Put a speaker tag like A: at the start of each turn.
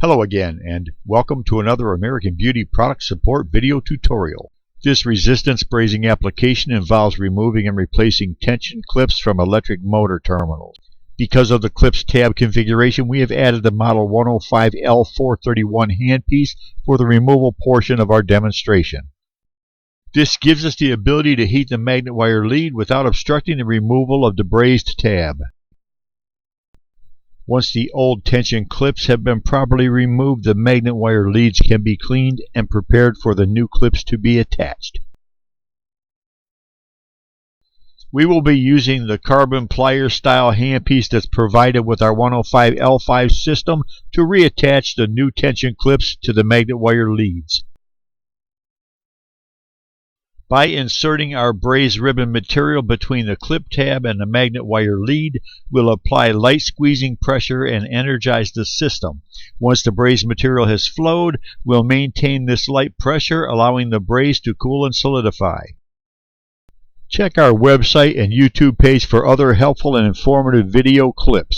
A: Hello again, and welcome to another American Beauty product support video tutorial. This resistance brazing application involves removing and replacing tension clips from electric motor terminals. Because of the clips tab configuration, we have added the model 105L431 handpiece for the removal portion of our demonstration. This gives us the ability to heat the magnet wire lead without obstructing the removal of the brazed tab. Once the old tension clips have been properly removed, the magnet wire leads can be cleaned and prepared for the new clips to be attached. We will be using the carbon pliers style handpiece that's provided with our 105L5 system to reattach the new tension clips to the magnet wire leads. By inserting our braze ribbon material between the clip tab and the magnet wire lead, we'll apply light squeezing pressure and energize the system. Once the braze material has flowed, we'll maintain this light pressure, allowing the braze to cool and solidify. Check our website and YouTube page for other helpful and informative video clips.